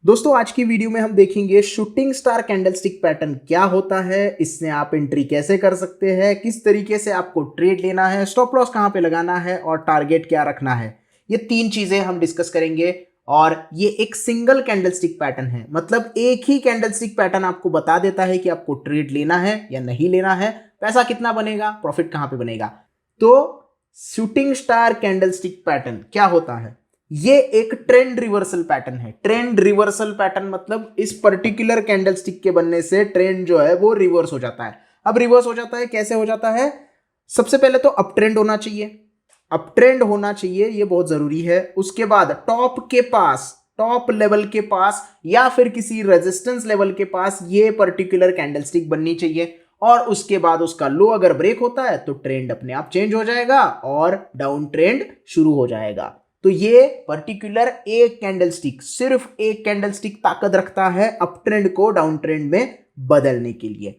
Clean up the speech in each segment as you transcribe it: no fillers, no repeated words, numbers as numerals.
दोस्तों आज की वीडियो में हम देखेंगे शूटिंग स्टार कैंडलस्टिक पैटर्न क्या होता है, इससे आप एंट्री कैसे कर सकते हैं, किस तरीके से आपको ट्रेड लेना है, स्टॉप लॉस कहां पे लगाना है और टारगेट क्या रखना है। ये तीन चीजें हम डिस्कस करेंगे और ये एक सिंगल कैंडलस्टिक पैटर्न है, मतलब एक ही कैंडलस्टिक पैटर्न आपको बता देता है कि आपको ट्रेड लेना है या नहीं लेना है, पैसा कितना बनेगा, प्रॉफिट कहां पे बनेगा। तो शूटिंग स्टार कैंडलस्टिक पैटर्न क्या होता है? ये एक ट्रेंड रिवर्सल पैटर्न है। ट्रेंड रिवर्सल पैटर्न मतलब इस पर्टिकुलर कैंडलस्टिक के बनने से ट्रेंड जो है वो रिवर्स हो जाता है। अब रिवर्स हो जाता है, कैसे हो जाता है? सबसे पहले तो अप ट्रेंड होना चाहिए, अप ट्रेंड होना चाहिए, ये बहुत जरूरी है। उसके बाद टॉप के पास, टॉप लेवल के पास या फिर किसी रेजिस्टेंस लेवल के पास ये पर्टिकुलर कैंडलस्टिक बननी चाहिए और उसके बाद उसका लो अगर ब्रेक होता है तो ट्रेंड अपने आप चेंज हो जाएगा और डाउन ट्रेंड शुरू हो जाएगा। तो ये पर्टिकुलर एक कैंडलस्टिक, सिर्फ एक कैंडलस्टिक ताकत रखता है अप ट्रेंड को डाउन ट्रेंड में बदलने के लिए।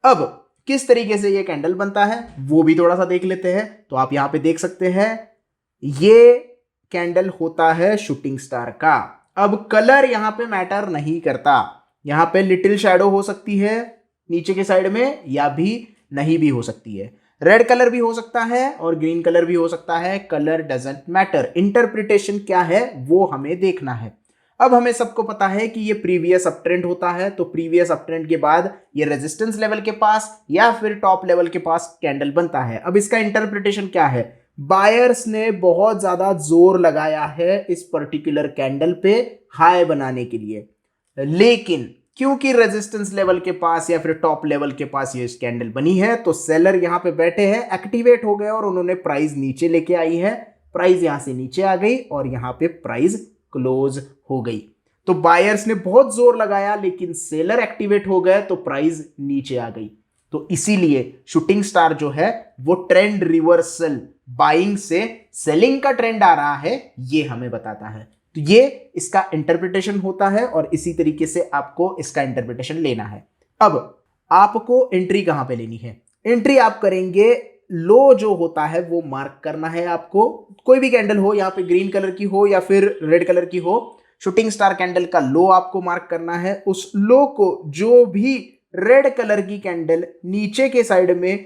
अब किस तरीके से ये कैंडल बनता है वो भी थोड़ा सा देख लेते हैं। तो आप यहां पे देख सकते हैं ये कैंडल होता है शूटिंग स्टार का। अब कलर यहां पे मैटर नहीं करता, यहां पे लिटिल शैडो हो सकती है नीचे के साइड में या भी नहीं भी हो सकती है, रेड कलर भी हो सकता है और ग्रीन कलर भी हो सकता है। कलर डजंट मैटर, इंटरप्रिटेशन क्या है वो हमें देखना है। अब हमें सबको पता है कि ये प्रीवियस अप ट्रेंड होता है, तो प्रीवियस अप ट्रेंड के बाद ये रेजिस्टेंस लेवल के पास या फिर टॉप लेवल के पास कैंडल बनता है। अब इसका इंटरप्रिटेशन क्या है? बायर्स ने बहुत ज्यादा जोर लगाया है इस पर्टिकुलर कैंडल पे हाई बनाने के लिए, लेकिन क्योंकि रेजिस्टेंस लेवल के पास या फिर टॉप लेवल के पास ये कैंडल बनी है तो सेलर यहां पे बैठे हैं, एक्टिवेट हो गए और उन्होंने प्राइस नीचे लेके आई है। प्राइस यहां से नीचे आ गई और यहां पे प्राइस क्लोज हो गई। तो बायर्स ने बहुत जोर लगाया लेकिन सेलर एक्टिवेट हो गए तो प्राइस नीचे आ गई। तो इसीलिए शूटिंग स्टार जो है वो ट्रेंड रिवर्सल, बाइंग से सेलिंग का ट्रेंड आ रहा है ये हमें बताता है। तो ये इसका इंटरप्रिटेशन होता है और इसी तरीके से आपको इसका इंटरप्रिटेशन लेना है। अब आपको एंट्री कहां पे लेनी है? एंट्री आप करेंगे, लो जो होता है वो मार्क करना है आपको। कोई भी कैंडल हो, यहां पे ग्रीन कलर की हो या फिर रेड कलर की हो, शूटिंग स्टार कैंडल का लो आपको मार्क करना है। उस लो को जो भी रेड कलर की कैंडल नीचे के साइड में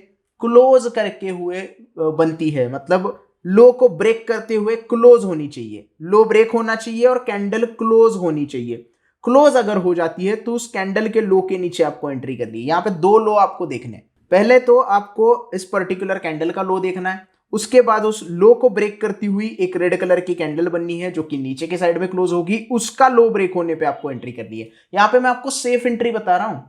क्लोज करके हुए बनती है, मतलब लो को ब्रेक करते हुए क्लोज होनी चाहिए। लो ब्रेक होना चाहिए और कैंडल क्लोज होनी चाहिए। क्लोज अगर हो जाती है तो उस कैंडल के लो के नीचे आपको एंट्री करनी है। यहां पे दो लो आपको देखने हैं। पहले तो आपको इस पर्टिकुलर कैंडल का लो देखना है, उसके बाद उस लो को ब्रेक करती हुई एक रेड कलर की कैंडल बननी है जो कि नीचे के साइड में क्लोज होगी, उसका लो ब्रेक होने पे आपको एंट्री करनी है। यहां पे मैं आपको सेफ एंट्री बता रहा हूं,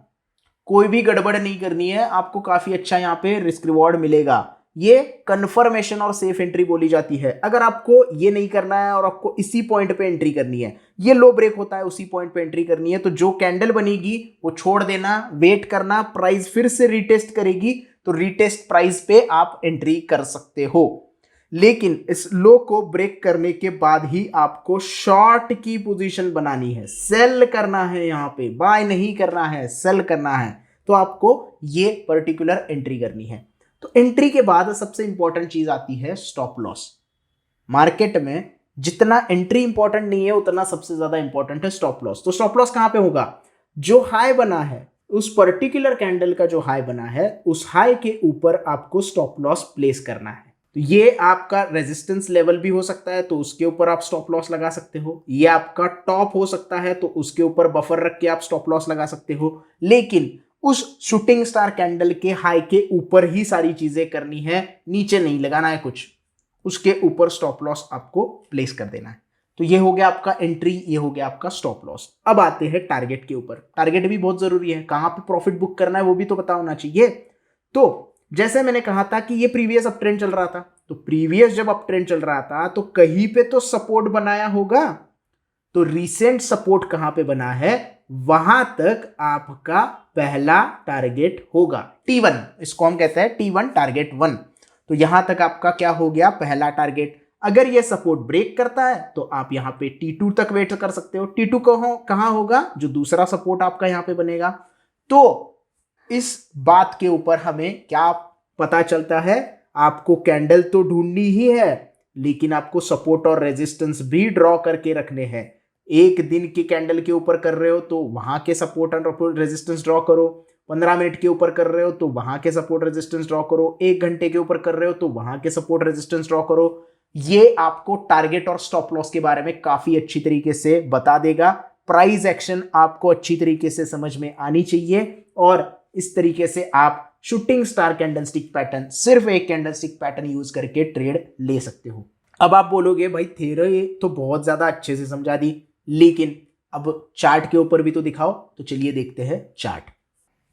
कोई भी गड़बड़ नहीं करनी है, आपको काफी अच्छा यहां पे रिस्क रिवॉर्ड मिलेगा। ये कंफर्मेशन और सेफ एंट्री बोली जाती है। अगर आपको ये नहीं करना है और आपको इसी पॉइंट पे एंट्री करनी है, ये लो ब्रेक होता है उसी पॉइंट पे एंट्री करनी है, तो जो कैंडल बनेगी वो छोड़ देना, वेट करना, प्राइस फिर से रीटेस्ट करेगी तो रीटेस्ट प्राइस पे आप एंट्री कर सकते हो। लेकिन इस लो को ब्रेक करने के बाद ही आपको शॉर्ट की पोजीशन बनानी है, सेल करना है, यहां पे बाय नहीं करना है, सेल करना है। तो आपको ये पर्टिकुलर एंट्री करनी है। तो एंट्री के बाद सबसे इंपॉर्टेंट चीज आती है स्टॉप लॉस। मार्केट में जितना एंट्री इंपॉर्टेंट नहीं है उतना सबसे ज्यादा इंपॉर्टेंट है स्टॉप लॉस। तो स्टॉप लॉस कहां पे होगा? जो हाई बना है, उस पर्टिकुलर कैंडल का जो हाई बना है, उस हाई के ऊपर आपको स्टॉप लॉस प्लेस करना है। तो ये आपका रेजिस्टेंस लेवल भी हो सकता है तो उसके ऊपर आप स्टॉप लॉस लगा सकते हो, ये आपका टॉप हो सकता है तो उसके ऊपर बफर रख के आप स्टॉप लॉस लगा सकते हो। लेकिन उस शूटिंग स्टार कैंडल के हाई के ऊपर ही सारी चीजें करनी है, नीचे नहीं लगाना है कुछ, उसके ऊपर स्टॉप लॉस आपको प्लेस कर देना है। तो ये हो गया आपका एंट्री, ये हो गया आपका स्टॉप लॉस। अब आते हैं टारगेट के ऊपर। टारगेट भी बहुत जरूरी है, कहां पे प्रॉफिट बुक करना है वो भी तो पता होना चाहिए। तो जैसे मैंने कहा था कि ये प्रीवियस अप ट्रेंड चल रहा था, तो प्रीवियस जब अप ट्रेंड चल रहा था तो कहीं पे तो सपोर्ट बनाया होगा। तो रिसेंट सपोर्ट कहां पे बना है, वहां तक आपका पहला टारगेट होगा T1, इसको हम कहते हैं T1 टारगेट 1। तो यहां तक आपका क्या हो गया, पहला टारगेट। अगर ये सपोर्ट ब्रेक करता है तो आप यहां पे T2 तक वेट कर सकते हो। T2 कहां होगा, जो दूसरा सपोर्ट आपका यहां पे बनेगा। तो इस बात के ऊपर हमें क्या पता चलता है, आपको कैंडल तो ढूंढनी ही है लेकिन आपको सपोर्ट और रेजिस्टेंस भी ड्रॉ करके रखने हैं। एक दिन की कैंडल के ऊपर कर रहे हो तो वहां के सपोर्ट एंड रेजिस्टेंस ड्रॉ करो, 15 मिनट के ऊपर कर रहे हो तो वहां के सपोर्ट रेजिस्टेंस ड्रॉ करो, 1 घंटे के ऊपर कर रहे हो तो वहां के सपोर्ट रेजिस्टेंस ड्रॉ करो। ये आपको टारगेट और स्टॉप लॉस के बारे में काफी अच्छी तरीके से बता देगा। प्राइस एक्शन आपको अच्छी तरीके से समझ में आनी चाहिए और इस तरीके से आप शूटिंग स्टार कैंडलस्टिक पैटर्न, सिर्फ एक कैंडलस्टिक पैटर्न यूज करके ट्रेड ले सकते हो। अब आप बोलोगे भाई थ्योरी तो बहुत ज्यादा अच्छे से समझा दी, लेकिन अब चार्ट के ऊपर भी तो दिखाओ। तो चलिए देखते हैं चार्ट।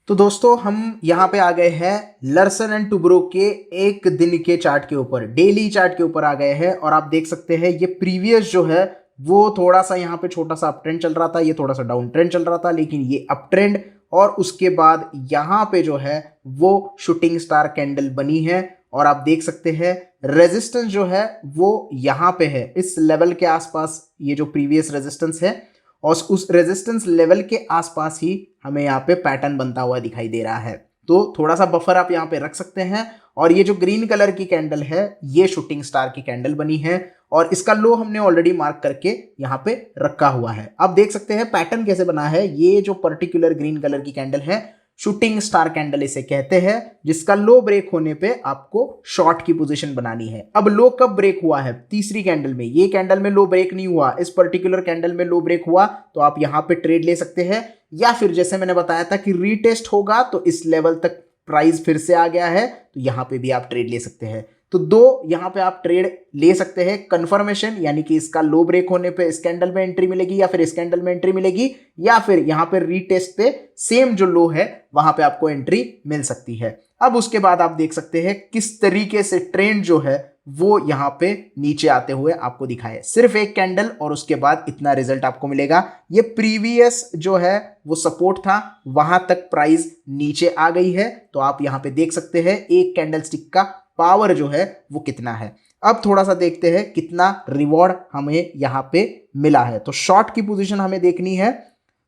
तो दोस्तों हम यहां पे आ गए हैं लर्सन एंड टुब्रो के एक दिन के चार्ट के ऊपर, डेली चार्ट के ऊपर आ गए हैं और आप देख सकते हैं ये प्रीवियस जो है वो थोड़ा सा यहाँ पे छोटा सा अप ट्रेंड चल रहा था, ये थोड़ा सा डाउन ट्रेंड चल रहा था, लेकिन ये अप ट्रेंड और उसके बाद यहाँ पे जो है वो शूटिंग स्टार कैंडल बनी है और आप देख सकते हैं रेजिस्टेंस जो है वो यहाँ पे है, इस लेवल के आसपास, ये जो प्रीवियस रेजिस्टेंस है और उस रेजिस्टेंस लेवल के आसपास ही हमें यहाँ पे पैटर्न बनता हुआ दिखाई दे रहा है। तो थोड़ा सा बफर आप यहाँ पे रख सकते हैं और ये जो ग्रीन कलर की कैंडल है ये शूटिंग स्टार की कैंडल बनी है और इसका लो हमने ऑलरेडी मार्क करके यहाँ पे रखा हुआ है। आप देख सकते हैं पैटर्न कैसे बना है। ये जो पर्टिकुलर ग्रीन कलर की कैंडल है शूटिंग स्टार कैंडल इसे कहते हैं, जिसका लो ब्रेक होने पे आपको शॉर्ट की पोजीशन बनानी है। अब लो कब ब्रेक हुआ है? तीसरी कैंडल में। ये कैंडल में लो ब्रेक नहीं हुआ, इस पर्टिकुलर कैंडल में लो ब्रेक हुआ तो आप यहां पे ट्रेड ले सकते हैं, या फिर जैसे मैंने बताया था कि रीटेस्ट होगा तो इस लेवल तक प्राइस फिर से आ गया है तो यहां पे भी आप ट्रेड ले सकते हैं। तो दो यहां पे आप ट्रेड ले सकते हैं, कंफर्मेशन यानी कि इसका लो ब्रेक होने पे इस कैंडल में एंट्री मिलेगी या फिर इस कैंडल में एंट्री मिलेगी, या फिर यहां पे रीटेस्ट पे सेम जो लो है वहां पे आपको एंट्री मिल सकती है। अब उसके बाद आप देख सकते हैं किस तरीके से ट्रेंड जो है वो यहां पे नीचे आते हुए आपको दिखाए। सिर्फ एक कैंडल और उसके बाद इतना रिजल्ट आपको मिलेगा। ये प्रीवियस जो है वो सपोर्ट था, वहां तक प्राइस नीचे आ गई है तो आप यहां पे देख सकते हैं एक कैंडल स्टिक का पावर जो है वो कितना है। अब थोड़ा सा देखते हैं कितना रिवॉर्ड हमें यहां पे मिला है। तो शॉर्ट की पोजीशन हमें देखनी है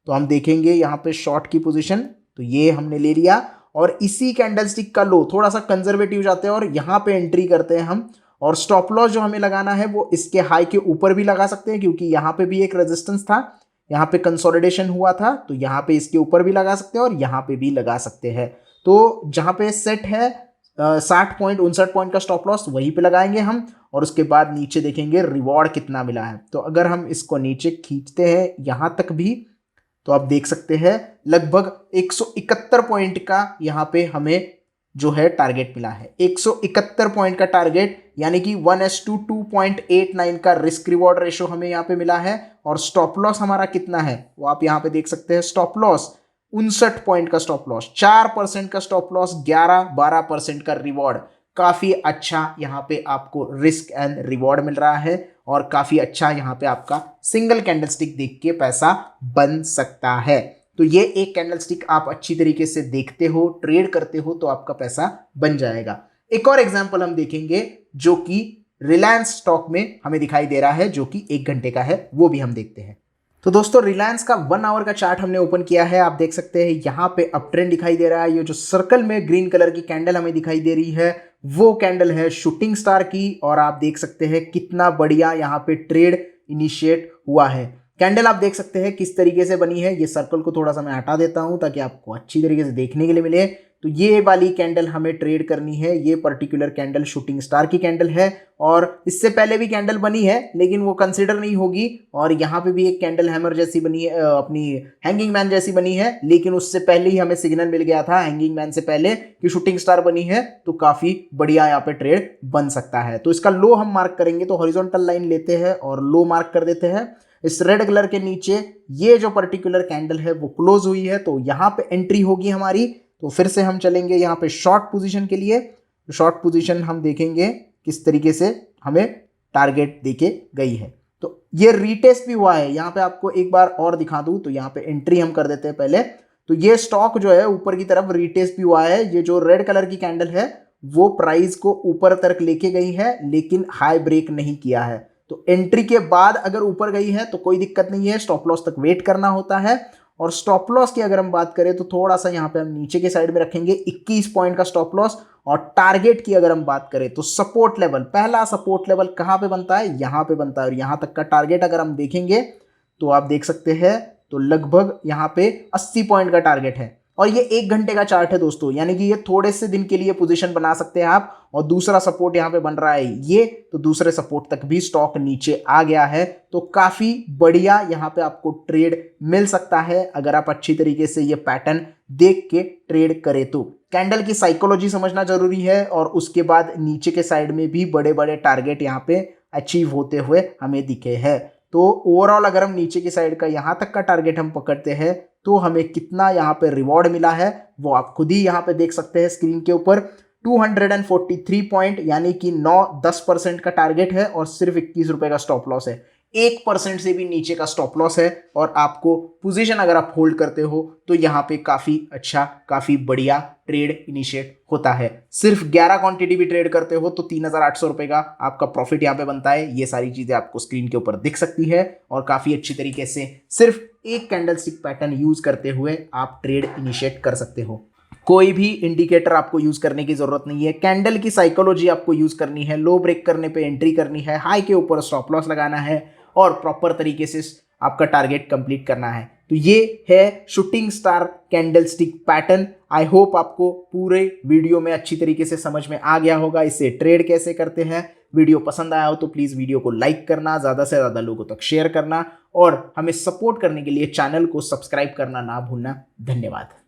तो हम देखेंगे यहां पे शॉर्ट की पोजीशन, तो ये हमने ले लिया और इसी कैंडलस्टिक का लो, थोड़ा सा कंजर्वेटिव जाते हैं और यहां पे एंट्री करते हैं हम। और स्टॉप लॉस जो हमें लगाना है वो इसके हाई के ऊपर भी लगा सकते हैं क्योंकि यहां पे भी एक रेजिस्टेंस था, यहां पे कंसोलिडेशन हुआ था तो यहां पे इसके ऊपर भी लगा सकते हैं और यहां पे भी लगा सकते हैं। तो जहां पे सेट है 60.59 पॉइंट का स्टॉप लॉस वहीं पे लगाएंगे हम और उसके बाद नीचे देखेंगे रिवॉर्ड कितना मिला है। तो अगर हम इसको नीचे खींचते हैं यहां तक भी तो आप देख सकते हैं लगभग 171 पॉइंट का यहां पे हमें जो है टारगेट मिला है। 171 पॉइंट का टारगेट यानी कि 1:2.89 का रिस्क रिवॉर्ड रेशो हमें यहाँ पे मिला है। और स्टॉप लॉस हमारा कितना है वो आप यहाँ पे देख सकते हैं। स्टॉप लॉस 59 पॉइंट का स्टॉप लॉस, 4% का स्टॉप लॉस, 11-12% का रिवॉर्ड। काफी अच्छा यहाँ पे आपको रिस्क एंड रिवॉर्ड मिल रहा है और काफी अच्छा यहाँ पे आपका सिंगल कैंडलस्टिक देख के पैसा बन सकता है। तो ये एक कैंडलस्टिक आप अच्छी तरीके से देखते हो, ट्रेड करते हो तो आपका पैसा बन जाएगा। एक और एग्जांपल हम देखेंगे जो कि रिलायंस स्टॉक में हमें दिखाई दे रहा है जो कि 1 घंटे का है, वो भी हम देखते हैं। तो दोस्तों रिलायंस का 1 आवर का चार्ट हमने ओपन किया है। आप देख सकते हैं यहाँ पे अप ट्रेंड दिखाई दे रहा है। ये जो सर्कल में ग्रीन कलर की कैंडल हमें दिखाई दे रही है वो कैंडल है शूटिंग स्टार की और आप देख सकते हैं कितना बढ़िया यहाँ पे ट्रेड इनिशिएट हुआ है। कैंडल आप देख सकते हैं किस तरीके से बनी है। ये सर्कल को थोड़ा सा मैं हटा देता हूं ताकि आपको अच्छी तरीके से देखने के लिए मिले। तो ये वाली कैंडल हमें ट्रेड करनी है। ये पर्टिकुलर कैंडल शूटिंग स्टार की कैंडल है और इससे पहले भी कैंडल बनी है लेकिन वो कंसिडर नहीं होगी। और यहाँ पे भी एक कैंडल हैमर जैसी बनी है, अपनी हैंगिंग मैन जैसी बनी है, लेकिन उससे पहले ही हमें सिग्नल मिल गया था हैंगिंग मैन से पहले कि शूटिंग स्टार बनी है तो काफी बढ़िया यहाँ पे ट्रेड बन सकता है। तो इसका लो हम मार्क करेंगे तो हॉरिजॉन्टल लाइन लेते हैं और लो मार्क कर देते हैं। इस रेड कलर के नीचे ये जो पर्टिकुलर कैंडल है वो क्लोज हुई है तो यहाँ पे एंट्री होगी हमारी। तो फिर से हम चलेंगे यहाँ पे शॉर्ट पोजीशन के लिए। शॉर्ट पोजीशन हम देखेंगे किस तरीके से हमें टारगेट देके गई है। तो ये रीटेस्ट भी हुआ है। यहाँ पे आपको एक बार और दिखा दूं तो यहाँ पे एंट्री हम कर देते हैं पहले। तो ये स्टॉक जो है ऊपर की तरफ रीटेस्ट भी हुआ है। ये जो रेड कलर की कैंडल है वो प्राइस को ऊपर तक लेके गई है लेकिन हाई ब्रेक नहीं किया है। तो एंट्री के बाद अगर ऊपर गई है तो कोई दिक्कत नहीं है, स्टॉप लॉस तक वेट करना होता है। और स्टॉप लॉस की अगर हम बात करें तो थोड़ा सा यहाँ पे हम नीचे के साइड में रखेंगे 21 पॉइंट का स्टॉप लॉस। और टारगेट की अगर हम बात करें तो सपोर्ट लेवल, पहला सपोर्ट लेवल कहाँ पे बनता है? यहाँ पे बनता है। और यहाँ तक का टारगेट अगर हम देखेंगे तो आप देख सकते हैं तो लगभग यहाँ पे 80 पॉइंट का टारगेट है और ये 1 घंटे का चार्ट है दोस्तों, यानी कि ये थोड़े से दिन के लिए पोजीशन बना सकते हैं आप। और दूसरा सपोर्ट यहाँ पे बन रहा है ये, तो दूसरे सपोर्ट तक भी स्टॉक नीचे आ गया है, तो काफी बढ़िया यहाँ पे आपको ट्रेड मिल सकता है अगर आप अच्छी तरीके से ये पैटर्न देख के ट्रेड करें तो। कैंडल की साइकोलॉजी समझना जरूरी है और उसके बाद नीचे के साइड में भी बड़े बड़े टारगेट यहाँ पे अचीव होते हुए हमें दिखे हैं। तो ओवरऑल अगर हम नीचे की साइड का यहाँ तक का टारगेट हम पकड़ते हैं तो हमें कितना यहाँ पे रिवॉर्ड मिला है वो आप खुद ही यहाँ पे देख सकते हैं स्क्रीन के ऊपर। 243 पॉइंट यानी कि 9-10% का टारगेट है और सिर्फ 21 रुपए का स्टॉप लॉस है। 1% से भी नीचे का स्टॉप लॉस है और आपको पोजीशन अगर आप होल्ड करते हो तो यहाँ पे काफी अच्छा, काफी बढ़िया ट्रेड इनिशिएट होता है। सिर्फ 11 क्वांटिटी भी ट्रेड करते हो तो 3,800 रुपए का आपका प्रॉफिट यहाँ पे बनता है। ये सारी चीजें आपको स्क्रीन के ऊपर दिख सकती है और काफी अच्छी तरीके से सिर्फ एक कैंडलस्टिक पैटर्न यूज करते हुए आप ट्रेड इनिशिएट कर सकते हो। कोई भी इंडिकेटर आपको यूज करने की जरूरत नहीं है, कैंडल की साइकोलॉजी आपको यूज करनी है। लो ब्रेक करने पे एंट्री करनी है, हाई के ऊपर स्टॉप लॉस लगाना है और प्रॉपर तरीके से आपका टारगेट कंप्लीट करना है। तो ये है shooting star candlestick pattern. I hope आपको पूरे वीडियो में अच्छी तरीके से समझ में आ गया होगा इससे ट्रेड कैसे करते हैं। वीडियो पसंद आया हो तो प्लीज वीडियो को लाइक करना, ज्यादा से ज्यादा लोगों तक शेयर करना और हमें सपोर्ट करने के लिए चैनल को सब्सक्राइब करना ना भूलना। धन्यवाद।